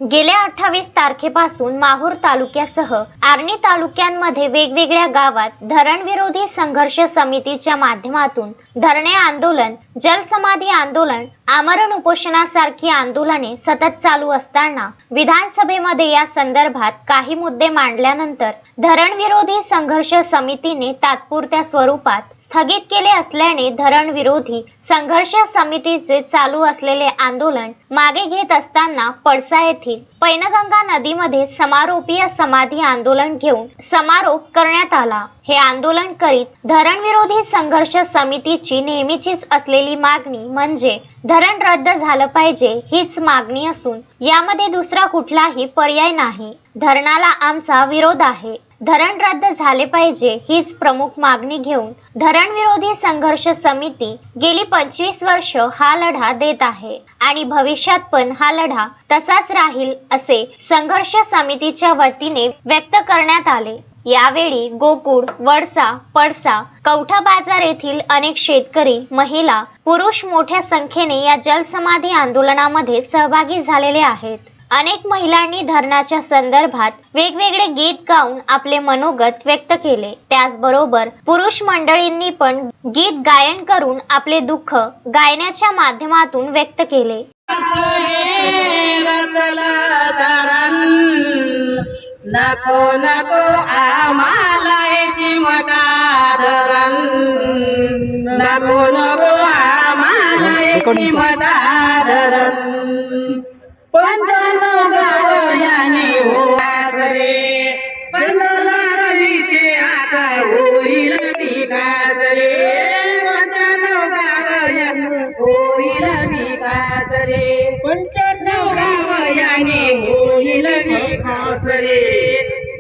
गेल्या 28 तारखेपासून माहूर तालुक्यासह आर्णी तालुक्यांमध्ये वेगवेगळ्या गावात धरणविरोधी संघर्ष समितीच्या माध्यमातून धरणे आंदोलन, जलसमाधी आंदोलन, आमरण उपोषणासारखी आंदोलने सतत चालू असताना विधानसभेमध्ये या संदर्भात काही मुद्दे मांडल्यानंतर धरणविरोधी संघर्ष समितीने तात्पुरत्या स्वरूपात स्थगित केले असल्याने धरणविरोधी संघर्ष समितीचे चालू असलेले आंदोलन मागे घेत असताना पळसा येथील पैनगंगा नदीमध्ये समारोपीय समाधी आंदोलन घेऊन समारोप करण्यात आला। हे आंदोलन करीत धरणविरोधी संघर्ष समितीची नेहमीचीच असलेली मागणी म्हणजे धरण रद्द झालं पाहिजे हीच मागणी असून यामध्ये दुसरा कुठलाही पर्याय नाही। धरणाला आमचा विरोध आहे, धरण रद्द झाले पाहिजे हीच प्रमुख मागणी घेऊन धरणविरोधी संघर्ष समिती गेली 25 वर्ष हा लढा देत आहे आणि भविष्यात पण हा लढा तसाच राहील असे संघर्ष समितीच्या वतीने व्यक्त करण्यात आले। यावेळी गोकुळ, वडसा, पळसा, कवठा बाजार येथील अनेक शेतकरी, महिला, पुरुष मोठ्या संख्येने या जलसमाधी आंदोलनामध्ये सहभागी झालेले आहेत। अनेक महिलांनी धरणाच्या संदर्भात वेगवेगळे गीत गाऊन आपले मनोगत व्यक्त केले। त्याचबरोबर पुरुष मंडळींनी पण गीत गायन करून आपले दुःख गायनाच्या माध्यमातून व्यक्त केले। नको नको आम्हाला याची मदारण, नको नको आम्हाला याची मदारण, पंचाण्णव गाव याने होत रे, पंचाण्णव ते आता होईल विकास रे, पंचाण्णव गाव याने होईल विकास रे, पंचाण्णव गाव याने होईल विकास रे,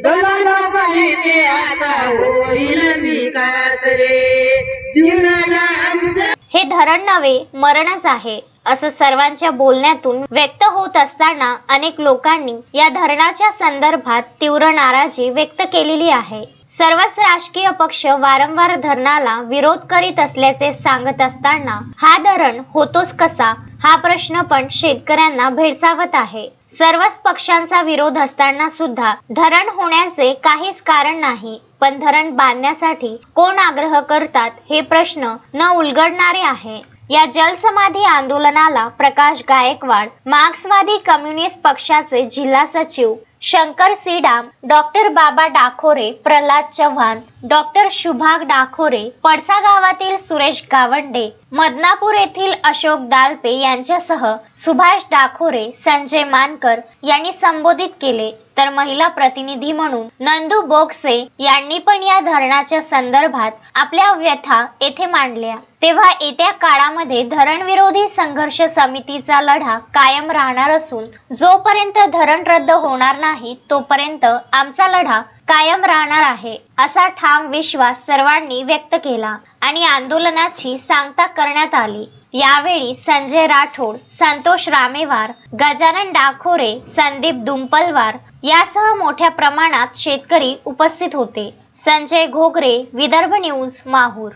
दलालाचा ते आता होईल विकास रे, जीवनाला आमच्या हे धरण नव्हे मरणच आहे असं सर्वांच्या बोलण्यातून व्यक्त होत असताना अनेक लोकांनी या धरणाच्या संदर्भात तीव्र नाराजी व्यक्त केलेली आहे। सर्वच राजकीय पक्ष वारंवार धरणाला विरोध करीत असल्याचे सांगत असताना हा धरण होतोच कसा हा प्रश्न पण शेतकऱ्यांना भेडसावत आहे। सर्वच पक्षांचा विरोध असताना सुद्धा धरण होण्याचे काहीच कारण नाही, पण धरण बांधण्यासाठी कोण आग्रह करतात हे प्रश्न न उलगडणारे आहे। या जलसमाधी आंदोलनाला प्रकाश गायकवाड, मार्क्सवादी कम्युनिस्ट पक्षाचे जिल्हा सचिव शंकर सीडाम, डॉक्टर बाबा डाखोरे, प्रल्हाद चव्हाण, डॉक्टर शुभाग डाखोरे, पळसा गावातील सुरेश गावंडे, मदनापूर येथील अशोक दालपे यांच्यासह सुभाष डाखोरे, संजय मानकर यांनी संबोधित केले। तर महिला प्रतिनिधी म्हणून नंदू बोगसे यांनी पण या धरणाच्या संदर्भात आपल्या व्यथा येथे मांडल्या। तेव्हा येत्या काळामध्ये धरणविरोधी संघर्ष समितीचा लढा कायम राहणार असून जोपर्यंत धरण रद्द होणार नाही तोपर्यंत आमचा लढा कायम राहणार आहे असा ठाम विश्वास सर्वांनी व्यक्त केला आणि आंदोलनाची सांगता करण्यात आली। यावेळी संजय राठोड, संतोष रामेवार, गजानन डाखोरे, संदीप दुंपलवार यासह मोठ्या प्रमाणात शेतकरी उपस्थित होते। संजय घोगरे, विदर्भ न्यूज, माहूर।